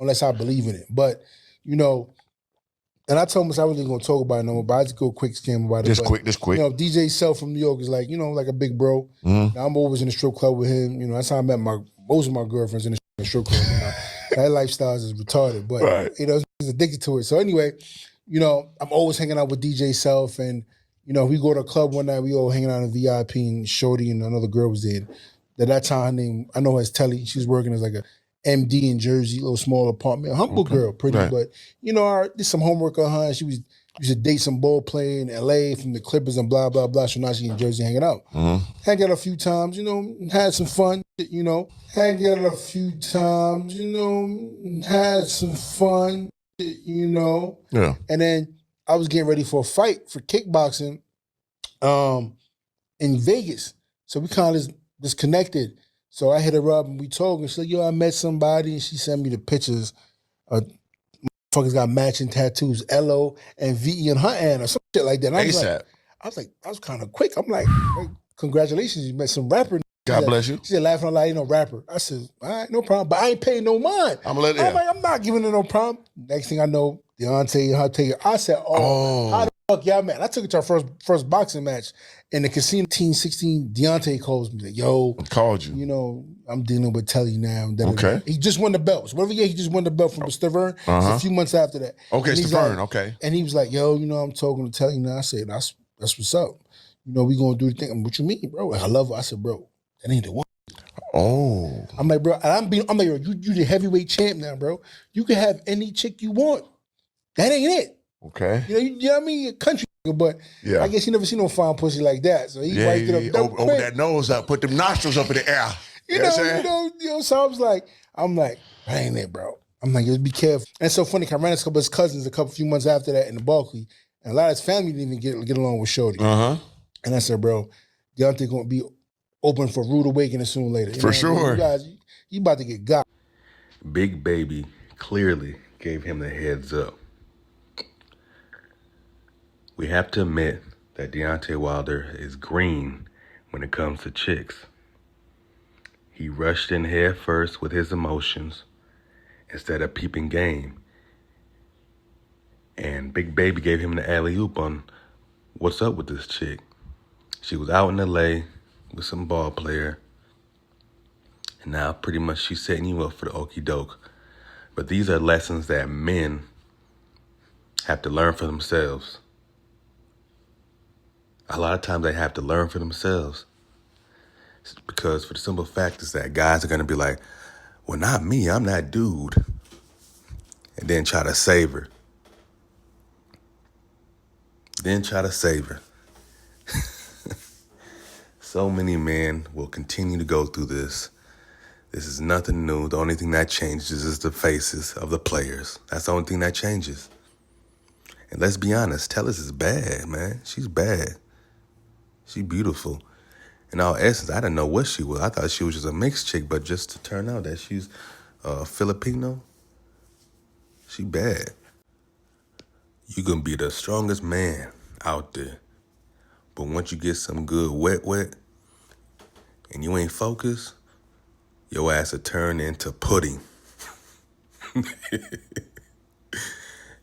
unless I believe in it. But, you know, and I told him I wasn't going to talk about it no more, but I just go quick scam about it. Just quick. You know, DJ Self from New York is like, you know, like a big bro. Mm-hmm. Now, I'm always in the strip club with him. You know, that's how I met most of my girlfriends in the strip club. You know, that lifestyle is retarded, but, you know, he's addicted to it. So anyway, you know, I'm always hanging out with DJ Self, and, you know, we go to a club one night, we all hanging out in VIP, and Shorty and another girl was there. At that time, her name, I know her as Telly. She was working as like a MD in Jersey, little small apartment, humble girl, pretty, but you know, I did some homework on her. She used to date some ball player in LA from the Clippers and blah, blah, blah. So now she's in Jersey hanging out. Hanged out a few times, you know, had some fun, you know. Hanged out a few times, you know, had some fun, you know. Yeah. And then I was getting ready for a fight for kickboxing in Vegas. So we kind of disconnected. So I hit her up and we talked, and she's like, yo, I met somebody, and she sent me the pictures of motherfuckers got matching tattoos, LO and VE on her hand or some shit like that. And I was like, that was kind of quick. I'm like, hey, congratulations, you met some rapper. God bless you. She said, laughing out loud, you know, rapper. I said, all right, no problem, but I ain't paying no mind. I'm like, I'm not giving her no problem. Next thing I know, Deontay and her take it. I said, how the fuck y'all met? I took it to our first boxing match in the casino. 16, Deontay calls me like, yo, called you. You know, I'm dealing with Telly now. Okay. He just won the belt. So whatever year he just won the belt from Stavern. It's a few months after that. Okay, Stavern, like, okay. And he was like, yo, you know, I'm talking to Telly now. I said, that's what's up. You know, we gonna do the thing. What you mean, bro? Like, I love her. I said, bro, that ain't the one. Oh. I'm like, bro, and I'm like, you the heavyweight champ now, bro. You can have any chick you want. That ain't it. Okay. You know what I mean? Country, but I guess you never seen no fine pussy like that. So he wiped it up. Open that nose up, put them nostrils up in the air. You know. So I'm like, that ain't it, bro. I'm like, just be careful. And it's so funny, I ran into a couple of his cousins a few months after that in the Barclay, and a lot of his family didn't even get along with Shorty. And I said, bro, Deontay gonna be open for rude awakening sooner or later. For sure. You guys, you about to get got. Big Baby clearly gave him the heads up. We have to admit that Deontay Wilder is green when it comes to chicks. He rushed in head first with his emotions instead of peeping game. And Big Baby gave him the alley-oop on what's up with this chick. She was out in LA with some ball player, and now pretty much she's setting you up for the okie doke. But these are lessons that men have to learn for themselves. A lot of times they have to learn for themselves. Because for the simple fact is that guys are going to be like, well, not me, I'm that dude. And then try to save her. So many men will continue to go through this. This is nothing new. The only thing that changes is the faces of the players. That's the only thing that changes. And let's be honest, Tellis is bad, man. She's bad. She's beautiful. In all essence, I didn't know what she was. I thought she was just a mixed chick, but just to turn out that she's Filipino, she bad. You can be the strongest man out there, but once you get some good wet, and you ain't focused, your ass will turn into pudding.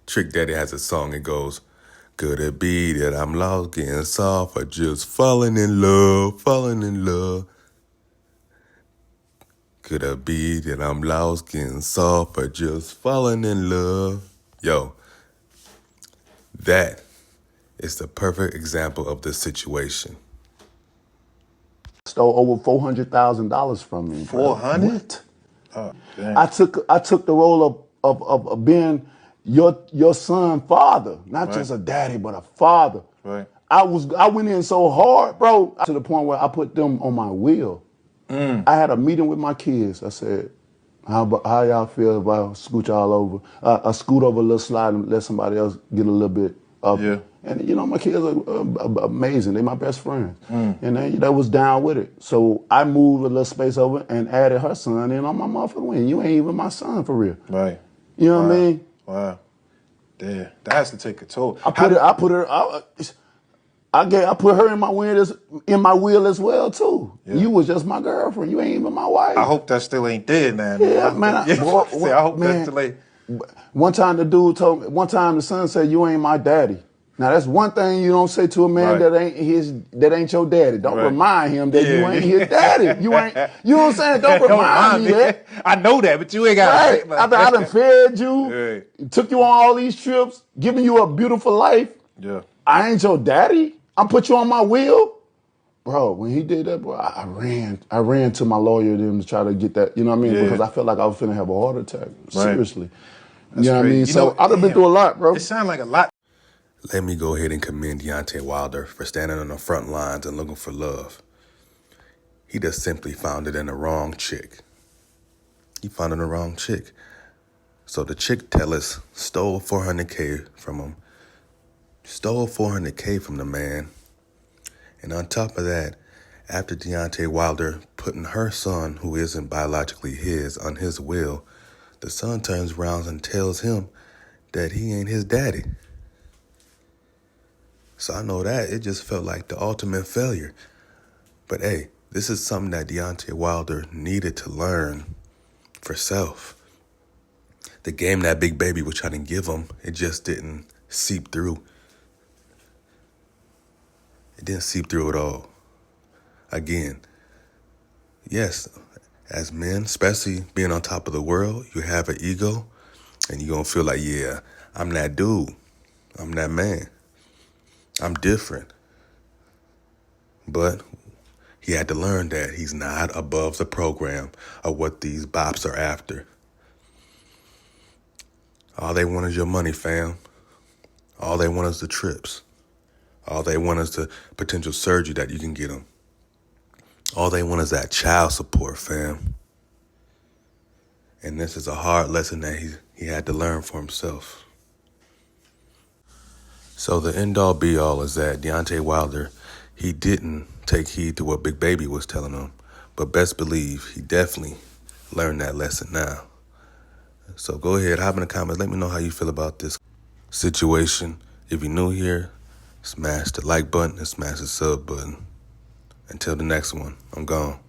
Trick Daddy has a song, it goes, could it be that I'm lost, getting soft, or just falling in love? Could it be that I'm lost, getting soft, or just falling in love? Yo, that is the perfect example of this situation. Stole over $400,000 from me. 400? What? Oh, dang. I took the role of being your son father, not just a daddy, but a father. Right. I went in so hard, bro, to the point where I put them on my wheel. I had a meeting with my kids. I said, how y'all feel if I scoot y'all over? I scoot over a little slide and let somebody else get a little bit up. Yeah. And you know, my kids are amazing. They're my best friends. And they was down with it. So I moved a little space over and added her son in on my motherfucking wing. You ain't even my son for real. Right. You know what I mean? Wow. Damn. That has to take a toll. I put her in my will as well too. Yeah. You was just my girlfriend. You ain't even my wife. I hope that still ain't dead now. Yeah, man. I hope that still ain't. One time the dude told me. One time the son said, "You ain't my daddy." Now that's one thing you don't say to a man that ain't your daddy. Don't remind him that you ain't his daddy. You ain't. You know what I'm saying? Don't remind me that. I know that, but you ain't got right. I done fed you, took you on all these trips, giving you a beautiful life. Yeah. I ain't your daddy. I put you on my wheel. Bro, when he did that, bro, I ran to my lawyer to try to get that, you know what I mean? Yeah. Because I felt like I was finna have a heart attack. Seriously. You know what I mean? So I've been through a lot, bro. It sounds like a lot. Let me go ahead and commend Deontay Wilder for standing on the front lines and looking for love. He just simply found it in the wrong chick. He found it in the wrong chick. So the chick Tellis stole $400K from him. Stole $400K from the man. And on top of that, after Deontay Wilder putting her son, who isn't biologically his, on his will, the son turns around and tells him that he ain't his daddy. So I know that it just felt like the ultimate failure. But hey, this is something that Deontay Wilder needed to learn for self. The game that Big Baby was trying to give him, it just didn't seep through. It didn't seep through at all. Again, yes, as men, especially being on top of the world, you have an ego and you're going to feel like, yeah, I'm that dude. I'm that man. I'm different. But he had to learn that he's not above the program of what these bops are after. All they want is your money, fam. All they want is the trips. All they want is the potential surgery that you can get them. All they want is that child support, fam. And this is a hard lesson that he had to learn for himself. So the end-all be-all is that Deontay Wilder, he didn't take heed to what Big Baby was telling him. But best believe he definitely learned that lesson now. So go ahead, hop in the comments. Let me know how you feel about this situation. If you're new here, smash the like button and smash the sub button. Until the next one, I'm gone.